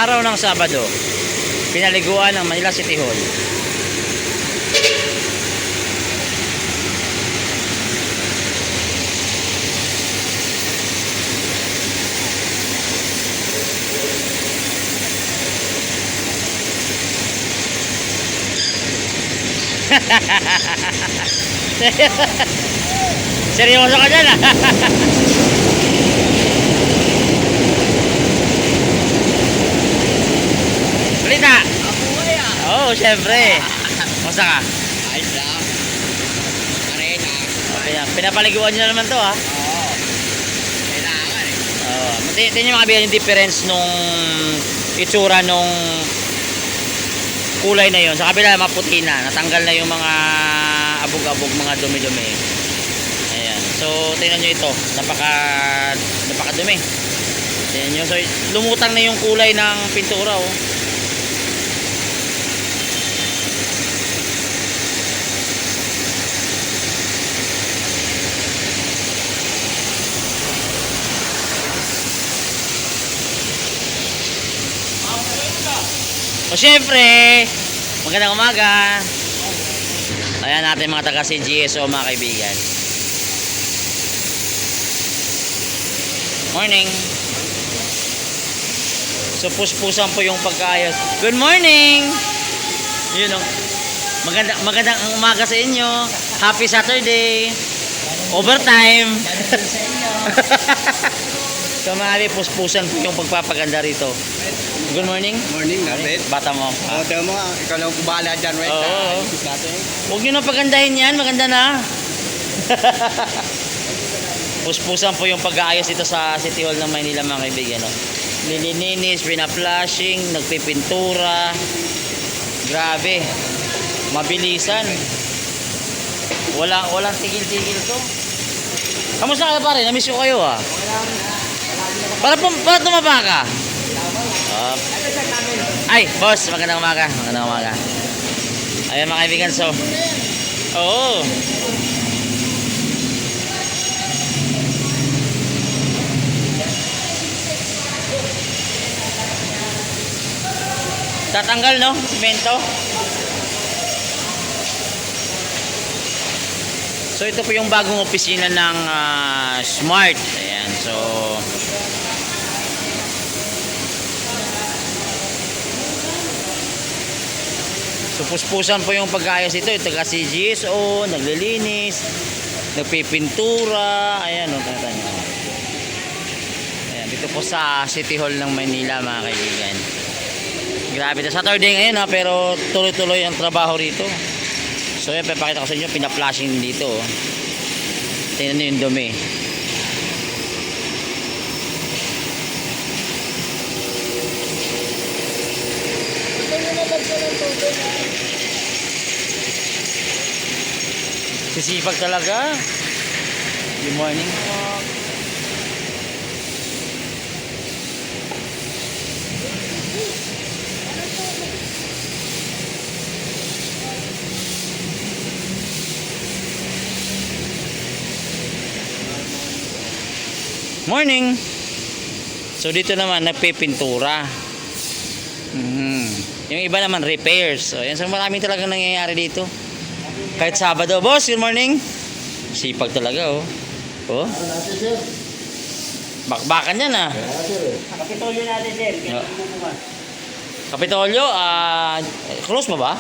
araw ng Sabado, pinaliguan ng Manila City Hall. Seryoso ka dyan, ah. Balita. Abuhay ah. Oo, syempre. Musta ka? Ayos lang. Arena. Pinapaliguan nyo na naman to, ha? Oo. Kailangan eh. Oo. Tingnan nyo mga kaibigan yung difference nung itsura nung kulay na yon. Sa kabila, maputi na. Natanggal na yung mga abog-abog, mga dumi-dumi. Ayan. So, tingnan nyo ito. Napakadumi. Tingnan nyo. So, lumutang na yung kulay ng pintura, oh. O syempre, magandang umaga. Ayan natin mga taga CGSO, mga kaibigan. Morning. So puspusan po yung pagkaayos. Good morning. Yun o. Magandang umaga sa inyo. Happy Saturday. Overtime. So mga puspusan po yung pagpapaganda rito. Good morning. Morning, David. Bata mo. Oo, tingnan mo nga. Ikaw lang kung bahala dyan, right? Oo. Ayos natin. Huwag nyo na pagandahin yan. Maganda na. Puspusan po yung pag-aayos dito sa City Hall ng Maynila, mga kaibigan. No? Nilininis, pina-flashing, nagpipintura. Grabe. Mabilisan. Walang tigil-tigil to. Kamusta ka pare? Namiss ko kayo, ah. Para tumaba ka. Ay, boss, magandang umaga. Magandang umaga. Ayan mga kaibigan, so. Oo. Tatanggal, no? Simento. So ito po yung bagong opisina ng Smart. Ayan, so puspusan po yung pag-ayos ito. Ito kasi GSO, naglilinis, nagpipintura. Ayan, o, nakita nyo. Ayan, dito po sa City Hall ng Maynila, mga kaibigan. Grabe, ito Saturday ngayon, ha, pero tuloy-tuloy ang trabaho rito. So yan, papakita ko sa inyo, pina-flashing dito, oh. Tingnan nyo yung dumi. Sisipag talaga. Good morning po. Morning. So dito naman nagpipintura. Yung iba naman repairs. So yan, so maraming talagang nangyayari dito. Kahit Sabado. Boss, good morning. Sipag talaga, oh. Oh. Bakbakan yan, ah. Kapitolyo natin, sir. Kapitolyo, close pa ba?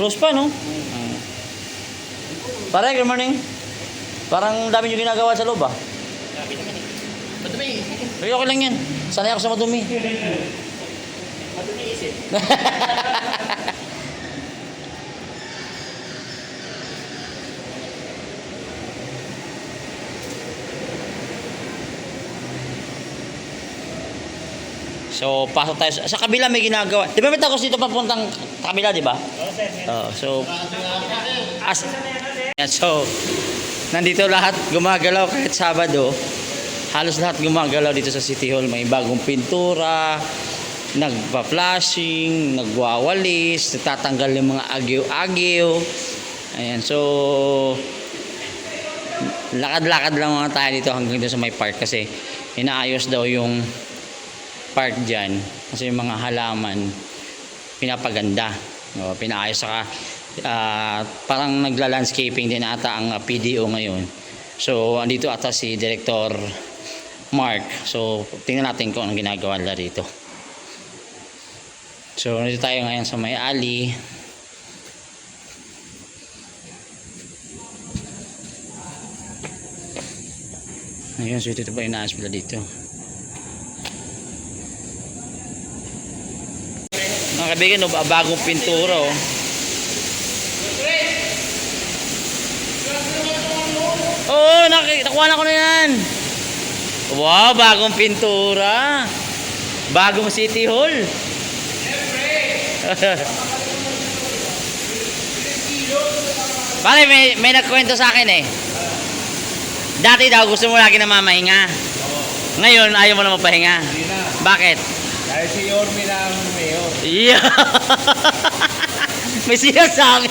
Close pa, no? Pare, good morning. Parang dami nyo ginagawa sa loob, ah. Madumi. Pero okay lang yan. Sanay ako sa madumi. Madumi isip. So, pasok tayo. Sa kabila may ginagawa. Di ba may takos dito papuntang kabila, di ba? So, so, nandito lahat gumagalaw kahit Sabado. Halos lahat gumagalaw dito sa City Hall. May bagong pintura, nagpa-flashing, nagwawalis, natatanggal yung mga agyo-agyo. Ayan, so lakad-lakad lang mga tayo dito hanggang dito sa may park kasi inaayos daw yung part dyan. Kasi yung mga halaman, pinapaganda. O, pinaayos saka parang nagla-landscaping din ata ang PDO ngayon. So, andito ata si Director Mark. So, tingnan natin kung anong ginagawa nila rito. So, nandito tayo ngayon sa may alley. Ayun, so ito pa inaayos pala dito. Mga kaibigan, no, bagong pintura, oh. Oo, nakuha na ko na yan. Wow, bagong pintura. Bagong City Hall. Pare, may nagkwento sa akin eh. Dati daw gusto mo lagi na mamahinga. Ngayon, ayaw mo na mapahinga. Hindi na. Bakit? Dahil si Yorme na ang mayor. Yeah. May sinasabi.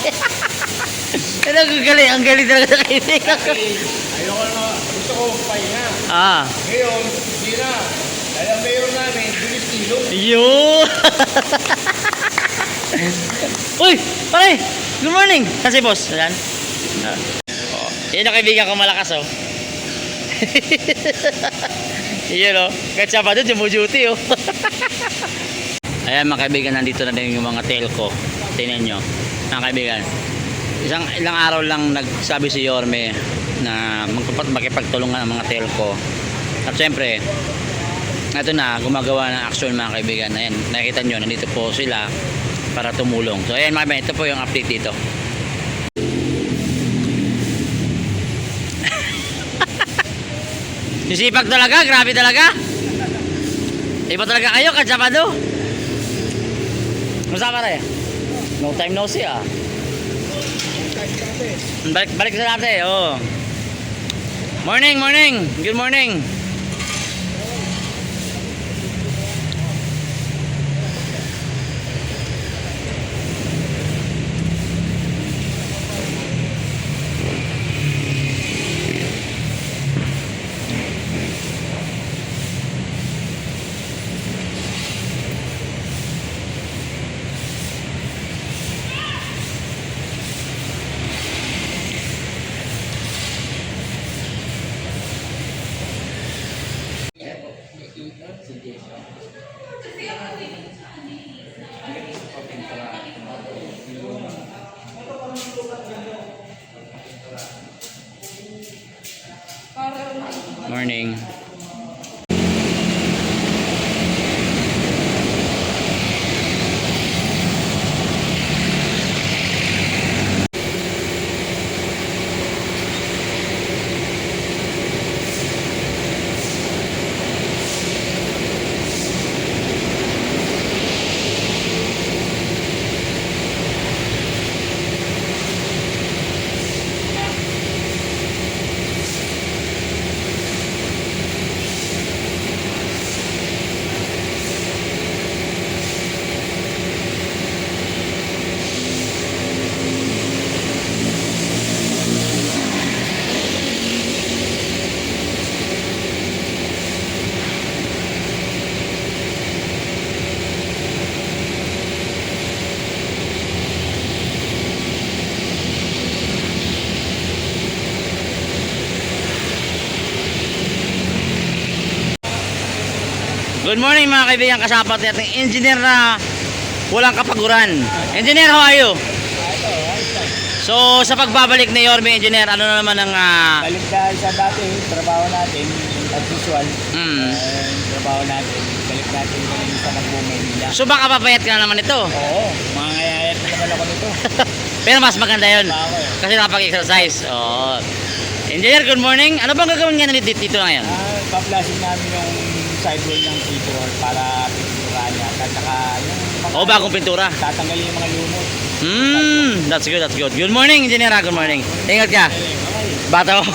Ano, ang galing talaga sa kaibigan ko. Ayoko na, gusto ko pahinga. Ah. Ngayon, hindi na. Dahil ang mayor namin, Julius Kilo. Yun. Uy, pare. Good morning. Kasi boss, ayan. Oh, yan ang kaibigan ko malakas, oh. Iyon, oh. Kahit siya pa doon, jumuduty, oh. Ayan, mga kaibigan, nandito na din yung mga telco. Tingnan nyo, mga kaibigan. Ilang araw lang nagsabi si Yorme na makipagtulungan ang mga telco. At syempre, ito na, gumagawa ng action, mga kaibigan. Ayan, nakikita nyo, nandito po sila para tumulong. So ayan, mga kaibigan, ito po yung update dito. Sisipag talaga, grabe talaga. Iba talaga kayo, kadsapado. Masama rin. No time no see, ah. Balik sa dati, oh. Morning, morning. Good morning. Morning. Good morning, mga kaibigan, kasama natin engineer na walang kapaguran. Engineer, how are you? So, sa pagbabalik ni Yorme, engineer, ano na naman ang Balik dahil sa dati, trabaho natin, as usual. mm. Trabaho natin, balik natin ngayon sa Nagbo-Maynila. So, baka papayat ka na naman ito. Oo, mga ngayayat na naman ako nito. Pero mas maganda yun. Ako eh. Kasi nakapag-exercise. Oh. Engineer, good morning. Ano bang gagawin nga dito ngayon? Paplasin namin yung sidewall ng pintura para pinturahan niya. At saka yung Oh, bagong pintura. tatanggalin yung mga lumot. That's good, that's good. Good morning, engineer. Good morning. Ingat ka. Okay. Bata ko.